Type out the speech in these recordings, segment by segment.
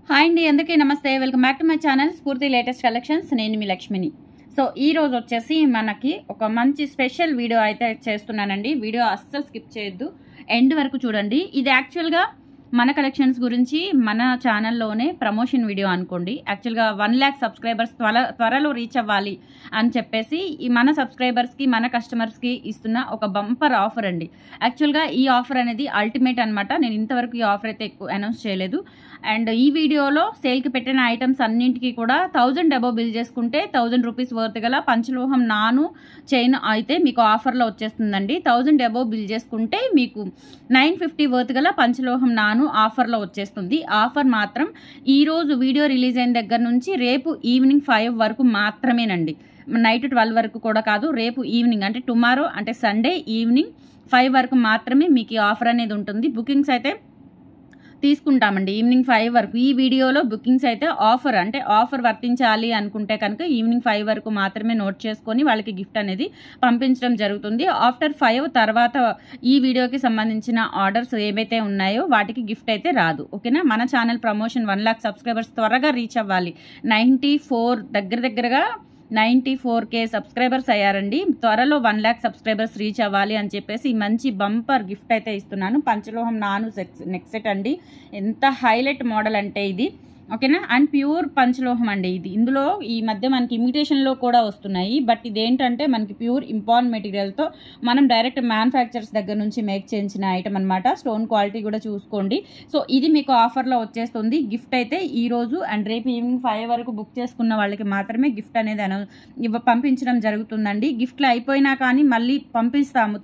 Hi అండి, అందరికీ నమస్తే. Welcome back to my channel స్ఫూర్తి లేటెస్ట్ కలెక్షన్స్. నేను మీ లక్ష్మిని. సో ఈ రోజు వచ్చేసి మనకి ఒక మంచి స్పెషల్ వీడియో అయితే చేస్తున్నానండి. వీడియో అస్సలు స్కిప్ చేయొద్దు, ఎండ్ వరకు చూడండి. ఇది యాక్చువల్గా మన కలెక్షన్స్ గురించి మన ఛానల్లోనే ప్రమోషన్ వీడియో అనుకోండి. యాక్చువల్గా 1 lakh సబ్స్క్రైబర్స్ త్వరలో రీచ్ అవ్వాలి అని చెప్పేసి ఈ మన సబ్స్క్రైబర్స్కి మన కస్టమర్స్కి ఇస్తున్న ఒక బంపర్ ఆఫర్ అండి. యాక్చువల్గా ఈ ఆఫర్ అనేది అల్టిమేట్ అనమాట. నేను ఇంతవరకు ఈ ఆఫర్ అయితే ఎక్కువ అనౌన్స్ చేయలేదు. అండ్ ఈ వీడియోలో సేల్కి పెట్టిన ఐటమ్స్ అన్నింటికి కూడా 1000 అబోవ్ బిల్ చేసుకుంటే 1000 రూపీస్ వర్త్ గల పంచలోహం నాను చైన్ అయితే మీకు ఆఫర్లో వచ్చేస్తుందండి. 1000 అబోవ్ బిల్ చేసుకుంటే మీకు 950 వర్త్ గల పంచలోహం నాను ఆఫర్లో వచ్చేస్తుంది. ఆఫర్ మాత్రం ఈరోజు వీడియో రిలీజ్ అయిన దగ్గర నుంచి రేపు ఈవినింగ్ 5 వరకు మాత్రమేనండి. నైట్ 12 వరకు కూడా కాదు, రేపు ఈవినింగ్ అంటే టుమారో అంటే సండే ఈవినింగ్ 5 వరకు మాత్రమే మీకు ఈ ఆఫర్ అనేది ఉంటుంది. బుకింగ్స్ అయితే తీసుకుంటామండి ఈవినింగ్ 5 వరకు. ఈ వీడియోలో బుకింగ్స్ అయితే ఆఫర్ వర్తించాలి అనుకుంటే కనుక ఈవినింగ్ 5 వరకు మాత్రమే నోట్ చేసుకొని వాళ్ళకి గిఫ్ట్ అనేది పంపించడం జరుగుతుంది. ఆఫ్టర్ 5 తర్వాత ఈ వీడియోకి సంబంధించిన ఆర్డర్స్ ఏవైతే ఉన్నాయో వాటికి గిఫ్ట్ అయితే రాదు. ఓకేనా? మన ఛానల్ ప్రమోషన్ 1 lakh సబ్స్క్రైబర్స్ త్వరగా రీచ్ అవ్వాలి. 94 దగ్గరగా 94K సబ్స్క్రైబర్స్ అయ్యారండి. త్వరలో 1 lakh సబ్స్క్రైబర్స్ రీచ్ అవ్వాలి అని చెప్పేసి మంచి బంపర్ గిఫ్ట్ అయితే ఇస్తున్నాను. పంచలోహం నాను నెక్ సెట్ అండి. ఎంత హైలైట్ మోడల్ అంటే ఇది. ఓకేనా? అండ్ ప్యూర్ పంచలోహం అండి ఇది. ఇందులో ఈ మధ్య మనకి ఇమిటేషన్లో కూడా వస్తున్నాయి, బట్ ఇదేంటంటే మనకి ప్యూర్ ఇంపార్న్ మెటీరియల్తో మనం డైరెక్ట్ మ్యానుఫ్యాక్చరర్స్ దగ్గర నుంచి మేక్ చేయించిన ఐటమ్ అనమాట. స్టోన్ క్వాలిటీ కూడా చూసుకోండి. సో ఇది మీకు ఆఫర్లో వచ్చేస్తుంది. గిఫ్ట్ అయితే ఈరోజు అండ్ రేపు ఈవినింగ్ 5 వరకు బుక్ చేసుకున్న వాళ్ళకి మాత్రమే గిఫ్ట్ అనేది పంపించడం జరుగుతుందండి. గిఫ్ట్లు అయిపోయినా కానీ మళ్ళీ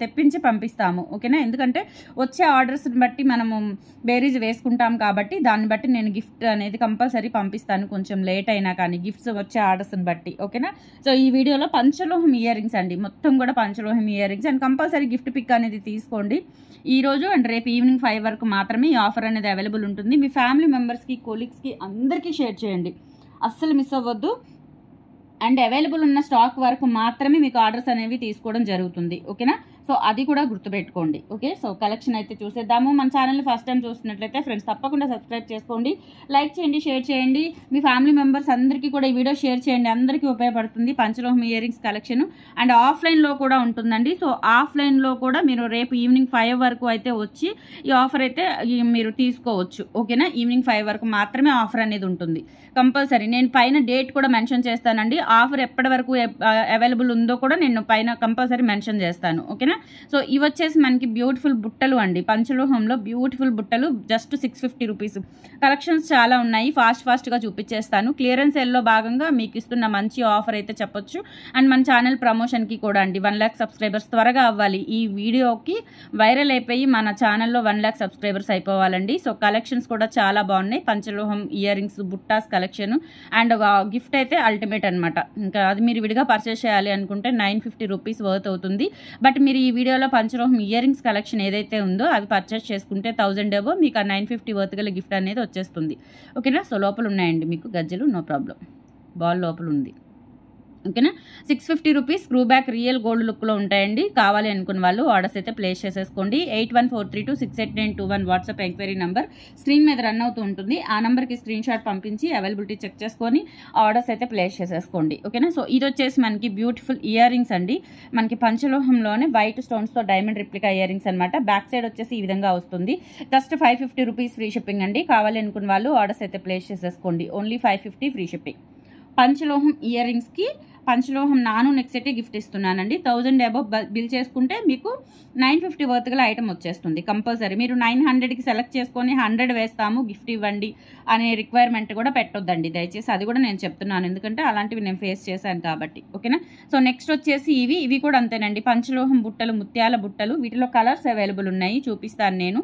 తెప్పించి పంపిస్తాము. ఓకేనా? ఎందుకంటే వచ్చే ఆర్డర్స్ని బట్టి మనము బేరీజ్ వేసుకుంటాం కాబట్టి దాన్ని బట్టి నేను గిఫ్ట్ అనేది కంపల్సరీ పంపిస్తాను, కొంచెం లేట్ అయినా కానీ గిఫ్ట్స్ వచ్చే ఆర్డర్స్ని బట్టి. ఓకేనా? సో ఈ వీడియోలో పంచలోహం ఇయర్ రింగ్స్ అండి, మొత్తం కూడా పంచలోహం ear rings. And compulsory gift pick అనేది తీసుకోండి. ఈ రోజు అండ్ రేపు ఈవినింగ్ 5 వరకు మాత్రమే ఈ ఆఫర్ అనేది అవైలబుల్ ఉంటుంది. మీ ఫ్యామిలీ మెంబర్స్కి, కొలీగ్స్కి అందరికీ షేర్ చేయండి, అస్సలు మిస్ అవ్వద్దు. అండ్ అవైలబుల్ ఉన్న స్టాక్ వరకు మాత్రమే మీకు ఆర్డర్స్ అనేవి తీసుకోవడం జరుగుతుంది. ఓకేనా? సో అది కూడా గుర్తుపెట్టుకోండి. ఓకే? సో కలెక్షన్ అయితే చూసేద్దాము. మన ఛానల్ని ఫస్ట్ టైం చూస్తున్నట్లయితే ఫ్రెండ్స్ తప్పకుండా సబ్స్క్రైబ్ చేసుకోండి, లైక్ చేయండి, షేర్ చేయండి. మీ ఫ్యామిలీ మెంబర్స్ అందరికీ కూడా ఈ వీడియో షేర్ చేయండి, అందరికీ ఉపయోగపడుతుంది. పంచలోహం ఇయర్ రింగ్స్ కలెక్షన్ అండ్ ఆఫ్లైన్లో కూడా ఉంటుందండి. సో ఆఫ్లైన్లో కూడా మీరు రేపు ఈవినింగ్ 5 వరకు అయితే వచ్చి ఈ ఆఫర్ అయితే మీరు తీసుకోవచ్చు. ఓకేనా? ఈవినింగ్ 5 వరకు మాత్రమే ఆఫర్ అనేది ఉంటుంది కంపల్సరీ. నేను పైన డేట్ కూడా మెన్షన్ చేస్తానండి. ఆఫర్ ఎప్పటి వరకు అవైలబుల్ ఉందో కూడా నేను పైన కంపల్సరీ మెన్షన్ చేస్తాను. ఓకేనా? సో ఇవి వచ్చేసి మనకి బ్యూటిఫుల్ బుట్టలు అండి. పంచలోహంలో బ్యూటిఫుల్ బుట్టలు జస్ట్ 650 రూపీస్. కలెక్షన్స్ చాలా ఉన్నాయి, ఫాస్ట్గా చూపించేస్తాను. క్లియరెన్స్ సేల్లో భాగంగా మీకు ఇస్తున్న మంచి ఆఫర్ అయితే చెప్పొచ్చు. అండ్ మన ఛానల్ ప్రమోషన్కి కూడా అండి 1 lakh సబ్స్క్రైబర్స్ త్వరగా అవ్వాలి. ఈ వీడియోకి వైరల్ అయిపోయి మన ఛానల్లో 1 lakh సబ్స్క్రైబర్స్ అయిపోవాలండి. సో కలెక్షన్స్ కూడా చాలా బాగున్నాయి. పంచలోహం ఇయర్ రింగ్స్, బుట్టాస్ కలెక్షన్ అండ్ గిఫ్ట్ అయితే అల్టిమేట్ అనమాట. ఇంకా అది మీరు విడిగా పర్చేస్ చేయాలి అనుకుంటే 950 రూపీస్ వర్త్ అవుతుంది. బట్ మీరు ఈ వీడియోలో పంచలోహం ఇయర్ రింగ్స్ కలెక్షన్ ఏదైతే ఉందో అవి పర్చేస్ చేసుకుంటే 1000 అబోవ్ మీకు ఆ 950 వర్త్ గల గిఫ్ట్ అనేది వచ్చేస్తుంది. ఓకేనా? సో లోపల ఉన్నాయండి మీకు గజ్జలు, నో ప్రాబ్లం. బాల్ లోపల ఉంది. ఓకేనా? 650 rupees screw back real gold లుక్లో ఉంటాయండి. కావాలి అనుకున్న వాళ్ళు ఆర్డర్స్ అయితే ప్లేస్ చేసేసుకోండి. 8143268921 వాట్సాప్ ఎంక్వైరీ నెంబర్ స్క్రీన్ మీద రన్ అవుతూ ఉంటుంది. ఆ నెంబర్కి స్క్రీన్ షాట్ పంపించి అవైలబిలిటీ చెక్ చేసుకొని ఆర్డర్స్ అయితే ప్లేస్ చేసేసుకోండి. ఓకేనా? సో ఇది వచ్చేసి మనకి బ్యూటిఫుల్ ఇయర్ రింగ్స్ అండి. మనకి పంచలోహంలోనే వైట్ స్టోన్స్తో డైమండ్ రిప్లికా ఇయర్ రింగ్స్ అనమాట. బ్యాక్ సైడ్ వచ్చేసి ఈ విధంగా వస్తుంది. జస్ట్ 550 రూపీస్ ఫ్రీ షిప్పింగ్ అండి. కావాలి అనుకున్న వాళ్ళు ఆర్డర్స్ అయితే ప్లేస్ చేసేసుకోండి. Only 550 free shipping. పంచలోహం ఇయర్ రింగ్స్కి పంచలోహం నాను నెక్ సెట్ గిఫ్ట్ ఇస్తున్నానండి. 1000 అబోవ్ బిల్ చేసుకుంటే మీకు 950 వర్త్ గల ఐటమ్ వచ్చేస్తుంది కంపల్సరీ. మీరు 900కి సెలెక్ట్ చేసుకొని 100 వేస్తాము గిఫ్ట్ ఇవ్వండి అనే రిక్వైర్మెంట్ కూడా పెట్టొద్దండి దయచేసి. అది కూడా నేను చెప్తున్నాను, ఎందుకంటే అలాంటివి నేను ఫేస్ చేశాను కాబట్టి. ఓకేనా? సో నెక్స్ట్ వచ్చేసి ఇవి కూడా అంతేనండి. పంచలోహం బుట్టలు, ముత్యాల బుట్టలు. వీటిలో కలర్స్ అవైలబుల్ ఉన్నాయి, చూపిస్తాను నేను.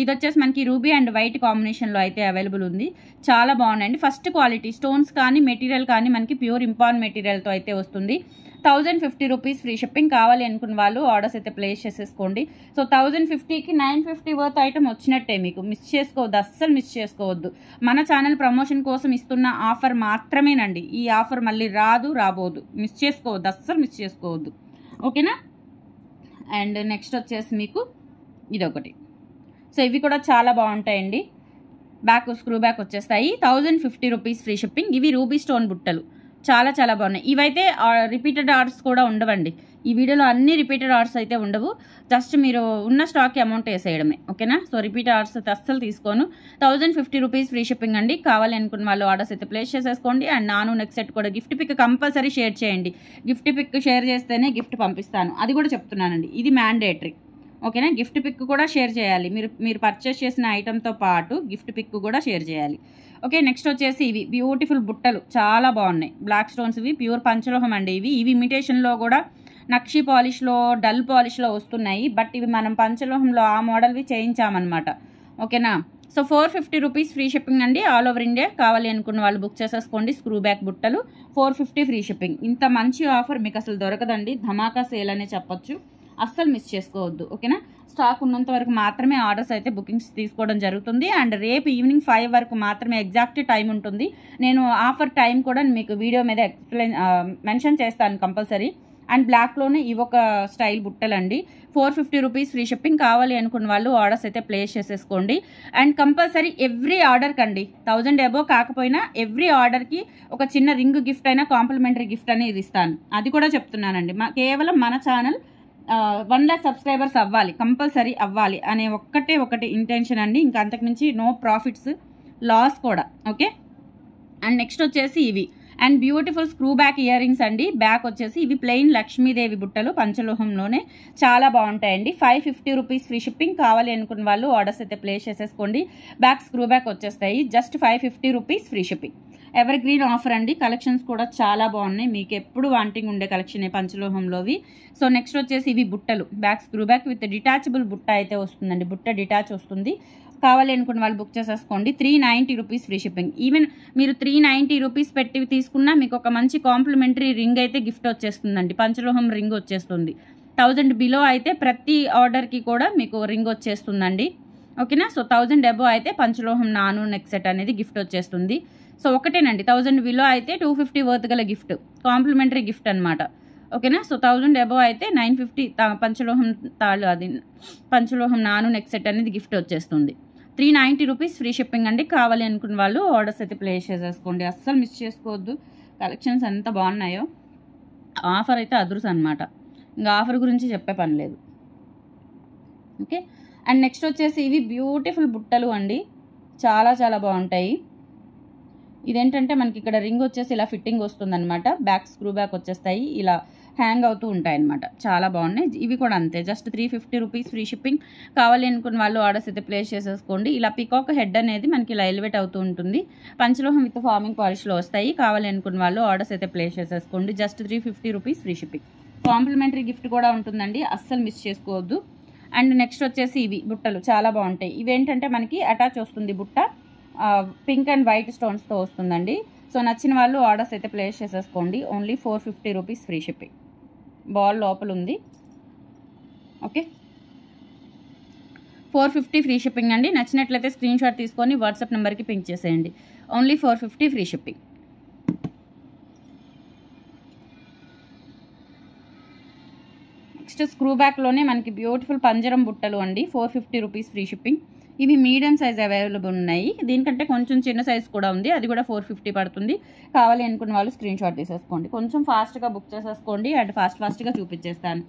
ఇది వచ్చేసి మనకి రూబీ అండ్ వైట్ కాంబినేషన్లో అయితే అవైలబుల్ ఉంది. చాలా బాగున్నాయండి. ఫస్ట్ క్వాలిటీ స్టోన్స్ కానీ మెటీరియల్ కానీ మనకి ప్యూర్ ఇంపార్న్ మెటీరియల్తో అయితే వస్తుంది. 1050 రూపీస్ ఫ్రీ షిప్పింగ్. కావాలి అనుకున్న వాళ్ళు ఆర్డర్స్ అయితే ప్లేస్ చేసేసుకోండి. సో 1050కి 950 వర్త్ ఐటమ్ వచ్చినట్టే. మీకు మిస్ చేసుకోవద్దు, అస్సలు మిస్ చేసుకోవద్దు. మన ఛానల్ ప్రమోషన్ కోసం ఇస్తున్న ఆఫర్ మాత్రమేనండి. ఈ ఆఫర్ మళ్ళీ రాబోదు. మిస్ చేసుకోవద్దు, అస్సలు మిస్ చేసుకోవద్దు. ఓకేనా? అండ్ నెక్స్ట్ వచ్చేసి మీకు ఇదొకటి. సో ఇవి కూడా చాలా బాగుంటాయండి. బ్యాక్ స్క్రూ బ్యాక్ వచ్చేస్తాయి. 1050 రూపీస్ ఫ్రీ షిప్పింగ్. ఇవి రూబీ స్టోన్ బుట్టలు చాలా చాలా బాగున్నాయి. ఇవైతే రిపీటెడ్ ఆర్డర్స్ కూడా ఉండవండి. ఈ వీడియోలో అన్ని రిపీటెడ్ ఆర్డర్స్ అయితే ఉండవు. జస్ట్ మీరు ఉన్న స్టాక్కి అమౌంట్ వేసేయడమే, ఓకేనా. సో రిపీటెడ్ ఆర్డర్స్ అయితే అస్సలు తీసుకోను. 1050 రూపీస్ ఫ్రీ షిప్పింగ్ అండి. కావాలి అనుకున్న వాళ్ళు ఆర్డర్స్ అయితే ప్లేస్ చేసేసుకోండి. అండ్ నాను నెక్స్ట్ సెట్ కూడా గిఫ్ట్ పిక్ కంపల్సరీ షేర్ చేయండి. గిఫ్ట్ పిక్ షేర్ చేస్తేనే గిఫ్ట్ పంపిస్తాను, అది కూడా చెప్తున్నానండి. ఇది మ్యాండేటరీ, ఓకేనా. గిఫ్ట్ పిక్ కూడా షేర్ చేయాలి. మీరు పర్చేస్ చేసిన ఐటెంతో పాటు గిఫ్ట్ పిక్ కూడా షేర్ చేయాలి, ఓకే. నెక్స్ట్ వచ్చేసి ఇవి బ్యూటిఫుల్ బుట్టలు చాలా బాగున్నాయి. బ్లాక్ స్టోన్స్, ఇవి ప్యూర్ పంచలోహం అండి. ఇవి ఇమిటేషన్లో కూడా నక్షి పాలిష్లో, డల్ పాలిష్లో వస్తున్నాయి. బట్ ఇవి మనం పంచలోహంలో ఆ మోడల్వి చేయించామన్నమాట, ఓకేనా. సో 450 రూపీస్ ఫ్రీ షిప్పింగ్ అండి. All over India. కావాలి అనుకున్న వాళ్ళు బుక్ చేసేసుకోండి. స్క్రూ బ్యాక్ బుట్టలు 450 ఫ్రీ షిప్పింగ్. ఇంత మంచి ఆఫర్ మీకు అసలు దొరకదండి. ధమాకా సేల్ అనే చెప్పొచ్చు. అస్సలు మిస్ చేసుకోవద్దు, ఓకేనా. స్టాక్ ఉన్నంత వరకు మాత్రమే ఆర్డర్స్ అయితే బుకింగ్స్ తీసుకోవడం జరుగుతుంది. అండ్ రేపు ఈవినింగ్ 5 వరకు మాత్రమే ఎగ్జాక్ట్ టైం ఉంటుంది. నేను ఆఫర్ టైం కూడా మీకు వీడియో మీద మెన్షన్ చేస్తాను కంపల్సరీ. అండ్ బ్లాక్లోనే ఇవి ఒక స్టైల్ బుట్టలండి. 450 rupees free shipping. కావాలి అనుకున్న వాళ్ళు ఆర్డర్స్ అయితే ప్లేస్ చేసేసుకోండి. అండ్ కంపల్సరీ ఎవ్రీ ఆర్డర్కి అండి 1000 అబోవ్ కాకపోయినా ఎవ్రీ ఆర్డర్కి ఒక చిన్న రింగ్ గిఫ్ట్ అయినా కాంప్లిమెంటరీ గిఫ్ట్ అనేది ఇస్తాను, అది కూడా చెప్తున్నానండి. కేవలం మన ఛానల్ 1 lakh సబ్స్క్రైబర్స్ అవ్వాలి, కంపల్సరీ అవ్వాలి అనే ఒకటి ఇంటెన్షన్ అండి. ఇంకా అంతకుమించి నో ప్రాఫిట్స్, లాస్ కూడా, ఓకే. అండ్ నెక్స్ట్ వచ్చేసి ఇవి and beautiful screw back ear rings అండి. బ్యాక్ వచ్చేసి ఇవి ప్లెయిన్ లక్ష్మీదేవి బుట్టలు పంచలోహంలోనే చాలా బాగుంటాయండి. 550 రూపీస్ ఫ్రీ షిప్పింగ్. కావాలి అనుకున్న వాళ్ళు ఆర్డర్స్ అయితే ప్లేస్ చేసేసుకోండి. బ్యాక్ స్క్రూ బ్యాక్ వచ్చేస్తాయి. Just 550 rupees free shipping. Ever green offer అండి. కలెక్షన్స్ కూడా చాలా బాగున్నాయి. మీకు ఎప్పుడు వాంటింగ్ ఉండే కలెక్షన్ పంచలోహంలోవి. సో నెక్స్ట్ వచ్చేసి ఇవి బుట్టలు. Back screw back with detachable బుట్ట అయితే వస్తుందండి. బుట్ట డిటాచ్ వస్తుంది. కావాలి అనుకున్న వాళ్ళు బుక్ చేసేసుకోండి. 390 రూపీస్ ఫ్రీ షిప్పింగ్. ఈవెన్ మీరు 390 రూపీస్ పెట్టి తీసుకున్నా మీకు ఒక మంచి కాంప్లిమెంటరీ రింగ్ అయితే గిఫ్ట్ వచ్చేస్తుందండి. పంచలోహం రింగ్ వచ్చేస్తుంది. 1000 బిలో అయితే ప్రతి ఆర్డర్కి కూడా మీకు రింగ్ వచ్చేస్తుందండి, ఓకేనా. సో 1000 అబోవ్ అయితే పంచలోహం నాను నెక్ సెట్ అనేది గిఫ్ట్ వచ్చేస్తుంది. సో ఒకటేనండి. 1000 బిలో అయితే 250 వర్త్ గల గిఫ్ట్, కాంప్లిమెంటరీ గిఫ్ట్ అనమాట, ఓకేనా. సో 1000 అబోవ్ అయితే 950 పంచలోహం తాళ్ళు, అది పంచలోహం నాను నెక్ సెట్ అనేది గిఫ్ట్ వచ్చేస్తుంది. 390 రూపీస్ ఫ్రీ షిప్పింగ్ అండి. కావాలి అనుకున్న వాళ్ళు ఆర్డర్స్ అయితే ప్లేస్ చేసేసుకోండి. అస్సలు మిస్ చేసుకోవద్దు. కలెక్షన్స్ ఎంత బాగున్నాయో. ఆఫర్ అయితే అదుర్స్ అనమాట. ఇంకా ఆఫర్ గురించి చెప్పే పని లేదు, ఓకే. అండ్ నెక్స్ట్ వచ్చేసి ఇవి బ్యూటిఫుల్ బుట్టలు అండి. చాలా చాలా బాగుంటాయి. ఇదేంటంటే మనకి ఇక్కడ రింగ్ వచ్చేసి ఇలా ఫిట్టింగ్ వస్తుంది అనమాట. బ్యాక్ స్క్రూ బ్యాక్ వచ్చేస్తాయి. ఇలా హ్యాంగ్ అవుతూ ఉంటాయి అనమాట. చాలా బాగున్నాయి. ఇవి కూడా అంతే. Just 350 rupees free shipping. కావాలి అనుకున్న వాళ్ళు ఆర్డర్స్ అయితే ప్లేస్ చేసేసుకోండి. ఇలా పికాక్ హెడ్ అనేది మనకి ఇలా ఎలివేట్ అవుతూ ఉంటుంది. పంచలోహం విత్ ఫార్మింగ్ పాలిష్లో వస్తాయి. కావాలి అనుకున్న వాళ్ళు ఆర్డర్స్ అయితే ప్లేస్ చేసేసుకోండి. Just 350 rupees free shipping. Complementary gift కూడా ఉంటుందండి. అస్సలు మిస్ చేసుకోవద్దు. అండ్ నెక్స్ట్ వచ్చేసి ఇవి బుట్టలు చాలా బాగుంటాయి. ఇవేంటంటే మనకి అటాచ్ వస్తుంది బుట్ట. పింక్ అండ్ వైట్ స్టోన్స్తో వస్తుందండి. సో నచ్చిన వాళ్ళు ఆర్డర్స్ అయితే ప్లేస్ చేసేసుకోండి. Only 450 rupees free shipping. Ball లోపల ఉంది, ఓకే. 450 ఫ్రీ షిప్పింగ్ అండి. నచ్చినట్లయితే స్క్రీన్ షాట్ తీసుకొని వాట్సాప్ నెంబర్కి పింక్ చేసేయండి. Only 450 free shipping. Next screw బ్యాక్లోనే మనకి బ్యూటిఫుల్ పంజరం బుట్టలు అండి. 450 రూపీస్ ఫ్రీ షిప్పింగ్. ఇవి మీడియం సైజ్ అవైలబుల్ ఉన్నాయి. దీనికంటే కొంచెం చిన్న సైజ్ కూడా ఉంది. అది కూడా 450 పడుతుంది. కావాలి అనుకున్న వాళ్ళు స్క్రీన్ షాట్ తీసేసుకోండి. కొంచెం ఫాస్ట్గా బుక్ చేసేసుకోండి. అండ్ ఫాస్ట్గా చూపించేస్తాను.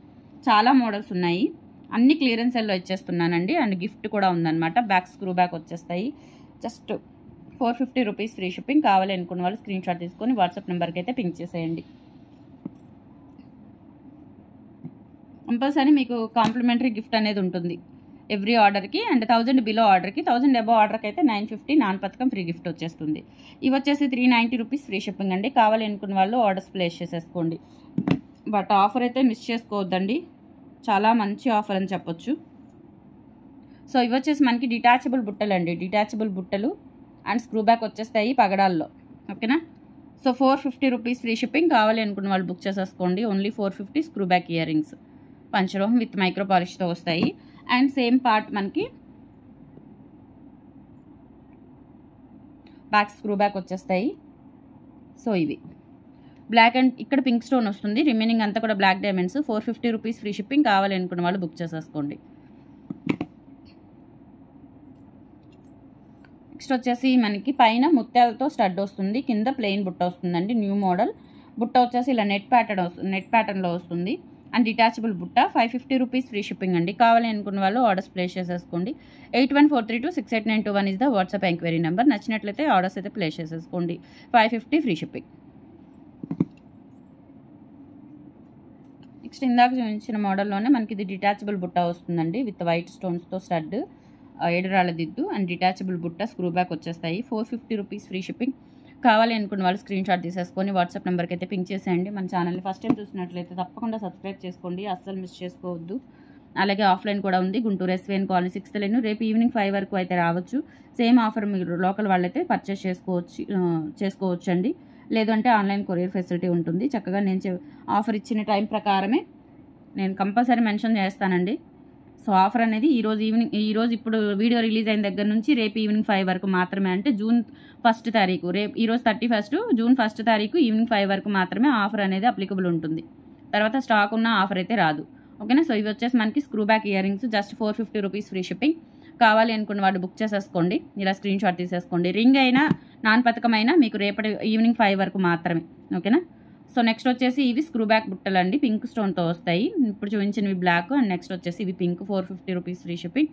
చాలా మోడల్స్ ఉన్నాయి. అన్ని క్లియరెన్స్ సెల్లో ఇచ్చేస్తున్నానండి. అండ్ గిఫ్ట్ కూడా ఉందన్నమాట. బ్యాక్ స్క్రూ బ్యాక్ వచ్చేస్తాయి. Just 450 rupees free shipping. కావాలి అనుకున్న వాళ్ళు స్క్రీన్ షాట్ తీసుకొని వాట్సాప్ నెంబర్కి అయితే పింక్ చేసేయండి. కంపల్సరీ మీకు కాంప్లిమెంటరీ గిఫ్ట్ అనేది ఉంటుంది ఎవ్రీ ఆర్డర్కి. అండ్ 1000 బిలో ఆర్డర్కి, 1000 అబోవ్ ఆర్డర్కి అయితే 950 నాన్ పథకం ఫ్రీ గిఫ్ట్ వచ్చేస్తుంది. ఇవి వచ్చేసి 390 రూపీస్ ఫ్రీ షిప్పింగ్ అండి. కావాలి అనుకున్న వాళ్ళు ఆర్డర్స్ ప్లేస్ చేసేసుకోండి. బట్ ఆఫర్ అయితే మిస్ చేసుకోవద్దండి. చాలా మంచి ఆఫర్ అని చెప్పొచ్చు. సో ఇవి వచ్చేసి మనకి డిటాచబుల్ బుట్టలు అండి. డిటాచబుల్ బుట్టలు అండ్ స్క్రూ బ్యాక్ వచ్చేస్తాయి పగడాల్లో, ఓకేనా. So 450 rupees free shipping. కావాలి అనుకున్న వాళ్ళు బుక్ చేసేసుకోండి. Only 450 screw back ear rings పంచలోహం విత్ మైక్రో పాలిష్తో వస్తాయి. అండ్ సేమ్ పార్ట్ మనకి బ్యాక్ స్క్రూ బ్యాక్ వచ్చేస్తాయి. సో ఇవి బ్లాక్ అండ్ ఇక్కడ పింక్ స్టోన్ వస్తుంది. రిమైనింగ్ అంతా కూడా black diamonds. 450 rupees free shipping. కావాలి అనుకున్న వాళ్ళు బుక్ చేసేసుకోండి. నెక్స్ట్ వచ్చేసి మనకి పైన ముత్యాలతో స్టడ్ వస్తుంది, కింద ప్లెయిన్ బుట్ట వస్తుందండి. న్యూ మోడల్ బుట్ట వచ్చేసి ఇలా నెట్ ప్యాటర్న్లో వస్తుంది అండ్ డిటాచబుల్ బుట్ట. 550 రూపీస్ ఫ్రీ షిప్పింగ్ అండి. కావాలి అనుకున్న వాళ్ళు ఆర్డర్స్ ప్లేస్ చేసేసుకోండి. 8143268921 is the WhatsApp enquiry number. నచ్చినట్లయితే ఆర్డర్స్ అయితే ప్లేస్ చేసేసుకోండి. 550 ఫ్రీ షిప్పింగ్. నెక్స్ట్ ఇందాక చూపించిన మోడల్లోనే మనకి ఇది డిటాచబుల్ బుట్ట వస్తుందండి విత్ వైట్ స్టోన్స్తో స్టడ్, 7 రాళ్ళ దిద్దు అండ్ డిటాచబుల్ బుట్ట, స్క్రూ బ్యాక్ వచ్చేస్తాయి. 450 రూపీస్ ఫ్రీ షిప్పింగ్. కావాలి అనుకున్న వాళ్ళు స్క్రీన్ షాట్ తీసేసుకొని వాట్సాప్ నెంబర్కి అయితే పింక్ చేసేయండి. మన ఛానల్ని ఫస్ట్ టైం చూసినట్లయితే తప్పకుండా సబ్స్క్రైబ్ చేసుకోండి, అస్సలు మిస్ చేసుకోవద్దు. అలాగే ఆఫ్లైన్ కూడా ఉంది, Guntur SVN colony 6th line. రేపు ఈవినింగ్ 5 వరకు అయితే రావచ్చు. సేమ్ ఆఫర్ మీరు లోకల్ వాళ్ళైతే పర్చేస్ చేసుకోవచ్చు అండి. లేదంటే ఆన్లైన్ కొరియర్ ఫెసిలిటీ ఉంటుంది. చక్కగా నేను ఆఫర్ ఇచ్చిన టైం ప్రకారమే నేను కంపల్సరీ మెన్షన్ చేస్తానండి. సో ఆఫర్ అనేది ఈరోజు ఇప్పుడు వీడియో రిలీజ్ అయిన దగ్గర నుంచి రేపు ఈవినింగ్ 5 వరకు మాత్రమే, అంటే జూన్ 1 తారీఖు, ఈరోజు 31, జూన్ 1 తారీఖు ఈవినింగ్ 5 వరకు మాత్రమే ఆఫర్ అనేది అప్లికబుల్ ఉంటుంది. తర్వాత స్టాక్ ఉన్న ఆఫర్ అయితే రాదు. ఓకేనా. సో ఇవి వచ్చేసి మనకి screw back ear rings, just 450 rupees free shipping. కావాలి అనుకున్న వాళ్ళు బుక్ చేసేసుకోండి, ఇలా స్క్రీన్ షాట్ తీసేసుకోండి. రింగ్ అయినా నాన్ పథకం అయినా మీకు రేపటి ఈవినింగ్ 5 వరకు మాత్రమే. ఓకేనా. సో నెక్స్ట్ వచ్చేసి ఇవి స్క్రూ బ్యాక్ బుట్టలు అండి, పింక్ స్టోన్తో వస్తాయి. ఇప్పుడు చూపించినవి బ్లాక్ అండ్ నెక్స్ట్ వచ్చేసి ఇవి pink, 450 rupees free shipping.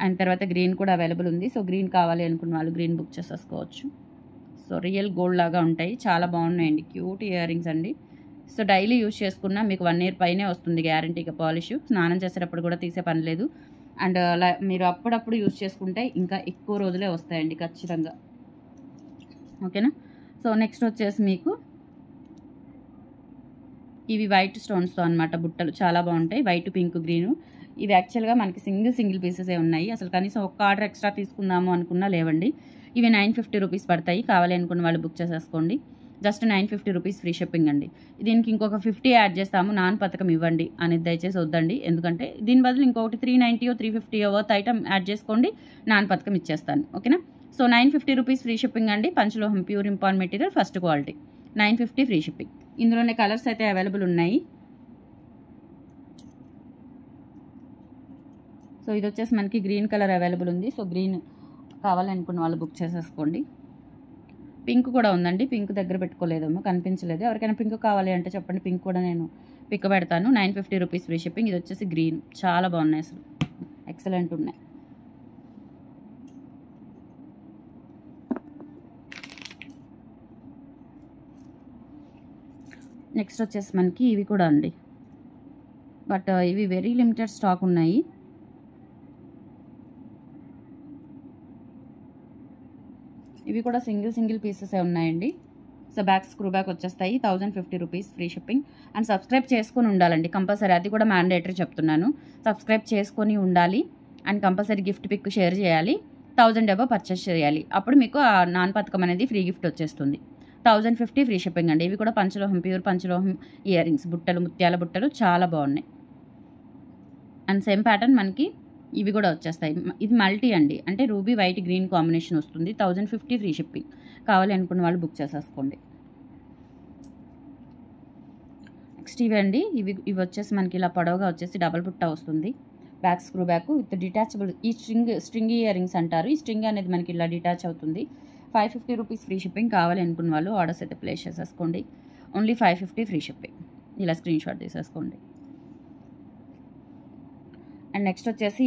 And తర్వాత గ్రీన్ కూడా అవైలబుల్ ఉంది. సో గ్రీన్ కావాలి అనుకున్న వాళ్ళు గ్రీన్ బుక్ చేసేసుకోవచ్చు. సో రియల్ గోల్డ్ లాగా ఉంటాయి, చాలా బాగున్నాయండి, క్యూట్ ఇయర్ రింగ్స్ అండి. సో డైలీ యూజ్ చేసుకున్నా మీకు 1 year పైనే వస్తుంది గ్యారంటీగా పాలిష్. స్నానం చేసేటప్పుడు కూడా తీసే పని లేదు. అండ్ మీరు అప్పుడప్పుడు యూజ్ చేసుకుంటే ఇంకా ఎక్కువ రోజులే వస్తాయండి ఖచ్చితంగా. ఓకేనా. సో నెక్స్ట్ వచ్చేసి మీకు ఇవి వైట్ స్టోన్స్తో అనమాట బుట్టలు, చాలా బాగుంటాయి. White, pink, green. ఇవి యాక్చువల్గా మనకి సింగిల్ పీసెసే ఉన్నాయి. అసలు కనీసం ఒక్క ఆర్డర్ ఎక్స్ట్రా తీసుకుందాము అనుకున్నా లేవండి. ఇవి 950 రూపీస్ పడతాయి. కావాలి అనుకున్న వాళ్ళు బుక్ చేసేసుకోండి. జస్ట్ 950 రూపీస్ ఫ్రీ షిప్పింగ్ అండి. దీనికి ఇంకొక 50 యాడ్ చేస్తాము, నాన్ పథకం ఇవ్వండి అనేది దయచేసి వద్దండి. ఎందుకంటే దీని బదులు ఇంకొకటి 390 350 వర్త్ ఐటమ్ యాడ్ చేసుకోండి, నాన్ పథకం ఇచ్చేస్తాను. ఓకేనా. సో 950 రూపీస్ ఫ్రీ షిప్పింగ్ అండి. పంచలోహం pure import material, first quality, 950 free shipping. ఇందులోనే కలర్స్ అయితే అవైలబుల్ ఉన్నాయి. సో ఇది వచ్చేసి మనకి గ్రీన్ కలర్ అవైలబుల్ ఉంది. సో గ్రీన్ కావాలనుకున్న వాళ్ళు బుక్ చేసేసుకోండి. పింక్ కూడా ఉందండి, పింక్ దగ్గర పెట్టుకోలేదేమో, కనిపించలేదు. ఎవరికైనా పింక్ కావాలి అంటే చెప్పండి, పింక్ కూడా నేను పిక్ పెడతాను. 950 రూపీస్ ఫ్రీ షిప్పింగ్. ఇది వచ్చేసి గ్రీన్, చాలా బాగున్నాయి, అసలు ఎక్సలెంట్ ఉన్నాయి. నెక్స్ట్ వచ్చేసి మనకి ఇవి కూడా అండి, బట్ ఇవి వెరీ లిమిటెడ్ స్టాక్ ఉన్నాయి. ఇవి కూడా సింగిల్ పీసెసే ఉన్నాయండి. సో బ్యాక్ స్క్రూ బ్యాక్ వచ్చేస్తాయి. 1050 rupees free shipping. And subscribe చేసుకొని ఉండాలండి కంపల్సరీ, అది కూడా మ్యాండేటరీ చెప్తున్నాను. సబ్స్క్రైబ్ చేసుకొని ఉండాలి and compulsory gift pic share చేయాలి. 1000 అబవ్ పర్చేస్ చేయాలి, అప్పుడు మీకు ఆ నాన్ పథకం అనేది ఫ్రీ గిఫ్ట్ వచ్చేస్తుంది. 1050 ఫ్రీ షిప్పింగ్ అండి. ఇవి కూడా పంచలోహం, ప్యూర్ పంచలోహం ఇయర్ రింగ్స్, బుట్టలు, ముత్యాల బుట్టలు, చాలా బాగున్నాయి. అండ్ సేమ్ ప్యాటర్న్ మనకి ఇవి కూడా వచ్చేస్తాయి. ఇది మల్టీ అండి, అంటే రూబీ వైట్ గ్రీన్ కాంబినేషన్ వస్తుంది. 1050 ఫ్రీ షిప్పింగ్. కావాలి అనుకున్న వాళ్ళు బుక్ చేసేసుకోండి. నెక్స్ట్ ఇవి అండి, ఇవి వచ్చేసి మనకి ఇలా పొడవుగా వచ్చేసి డబల్ బుట్ట వస్తుంది. Back screw back with detachable. ఈ స్ట్రింగ్ ఇయర్ రింగ్స్ అంటారు. ఈ స్ట్రింగ్ అనేది మనకి ఇలా డిటాచ్ అవుతుంది. 550 రూపీస్ ఫ్రీ షిప్పింగ్. కావాలి అనుకున్న వాళ్ళు ఆర్డర్స్ అయితే ప్లేస్ చేసేసుకోండి. Only 550 free shipping. ఇలా స్క్రీన్ షాట్ తీసేసుకోండి. అండ్ నెక్స్ట్ వచ్చేసి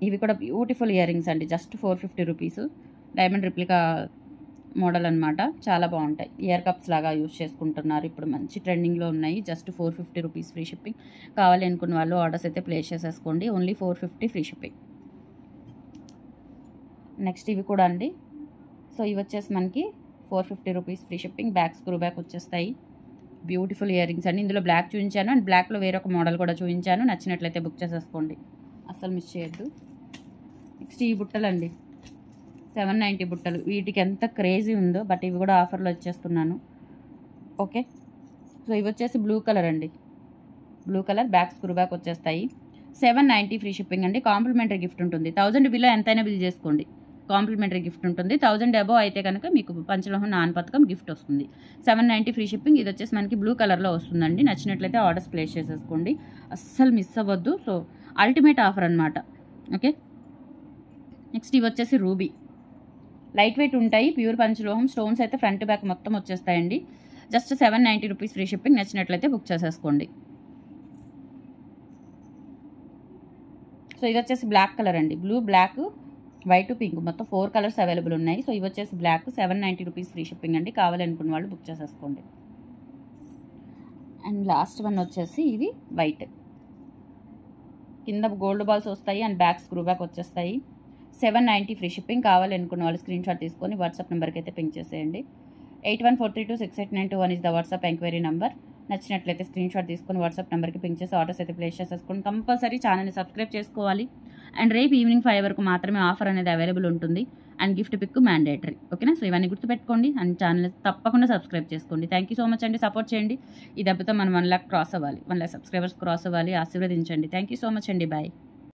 ఇవి కూడా బ్యూటిఫుల్ ఇయర్ రింగ్స్ అండి. Just 450 rupees. Diamond replica model అనమాట, చాలా బాగుంటాయి. ఇయర్ కప్స్ లాగా యూజ్ చేసుకుంటున్నారు, ఇప్పుడు మంచి ట్రెండింగ్లో ఉన్నాయి. Just 450 rupees free shipping. కావాలి అనుకున్న వాళ్ళు ఆర్డర్స్ అయితే ప్లేస్ చేసేసుకోండి. Only 450 free shipping. నెక్స్ట్ ఇవి కూడా అండి. సో ఇవి వచ్చేసి మనకి 450 rupees free shipping. Back screw back వచ్చేస్తాయి. బ్యూటిఫుల్ ఇయర్ రింగ్స్ అండి. ఇందులో బ్లాక్ చూపించాను అండ్ బ్లాక్లో వేరొక మోడల్ కూడా చూపించాను. నచ్చినట్లయితే బుక్ చేసేసుకోండి, అస్సలు మిస్ చేయొద్దు. నెక్స్ట్ ఈ బుట్టలు అండి, 790 బుట్టలు. వీటికి ఎంత క్రేజీ ఉందో, బట్ ఇవి కూడా ఆఫర్లో ఇచ్చేస్తున్నాను. ఓకే. సో ఇవి వచ్చేసి బ్లూ కలర్ అండి, blue colour. Back screw back వచ్చేస్తాయి. 790 ఫ్రీ షిప్పింగ్ అండి. కాంప్లిమెంటరీ గిఫ్ట్ ఉంటుంది. 1000 బిలో ఎంతైనా బిల్ చేసుకోండి, కాంప్లిమెంటరీ గిఫ్ట్ ఉంటుంది. 1000 అబవ్ అయితే కనుక మీకు పంచలోహం నాన్ పథకం గిఫ్ట్ వస్తుంది. 790 ఫ్రీ షిప్పింగ్. ఇది వచ్చేసి మనకి బ్లూ కలర్లో వస్తుందండి. నచ్చినట్లయితే ఆర్డర్స్ ప్లేస్ చేసేసుకోండి, అస్సలు మిస్ అవ్వద్దు. సో అల్టిమేట్ ఆఫర్ అనమాట. ఓకే. నెక్స్ట్ ఇవి వచ్చేసి రూబీ. లైట్ వెయిట్ ఉంటాయి, ప్యూర్ పంచలోహం. స్టోన్స్ అయితే ఫ్రంట్ బ్యాక్ మొత్తం వచ్చేస్తాయండి. Just 790 rupees free shipping. నచ్చినట్లయితే బుక్ చేసేసుకోండి. సో ఇది వచ్చేసి బ్లాక్ కలర్ అండి. బ్లూ, బ్లాక్, వైట్, పింక్ మొత్తం 4 కలర్స్ అవైలబుల్ ఉన్నాయి. సో ఇవి వచ్చేసి బ్లాక్, 790 రూపీస్ ఫ్రీ షిప్పింగ్ అండి. కావాలనుకున్న వాళ్ళు బుక్ చేసేసుకోండి. అండ్ లాస్ట్ వన్ వచ్చేసి ఇది వైట్, కింద గోల్డ్ బాల్స్ వస్తాయి అండ్ బ్యాక్ స్క్రూ బ్యాక్ వచ్చేస్తాయి. 790 ఫ్రీ షిప్పింగ్. కావాలనుకున్న వాళ్ళు స్క్రీన్ షాట్ తీసుకొని వాట్సాప్ నెంబర్కి అయితే పింక్ చేసేయండి. 8143268921 is the WhatsApp enquiry number. నచ్చినట్లయితే స్క్రీన్ షాట్ తీసుకొని వాట్సాప్ నెంబర్కి పింక్ చేసి ఆర్డర్స్ అయితే ప్లేస్ చేసేసుకోండి. కంపల్సరీ ఛానల్ని సబ్స్క్రైబ్ చేసుకోవాలి. అండ్ రేపు ఈవినింగ్ 5 వరకు మాత్రమే ఆఫర్ అనేది అవైలబుల్ ఉంటుంది. And gift pick mandatory. ఓకేనా? సో ఇవన్నీ గుర్తుపెట్టుకోండి. అండ్ ఛానల్ తప్పకుండా సబ్స్క్రైబ్ చేసుకోండి. థ్యాంక్ యూ సో మచ్ అండి. సపోర్ట్ చేయండి. ఈ దెబ్బతో మనం 1 lakh క్రాస్ అవ్వాలి, 1 lakh సబ్స్క్రైబర్స్ క్రాస్ అవ్వాలి. ఆశీర్వదించండి. థ్యాంక్ యూ సో మచ్ అండి. బాయ్.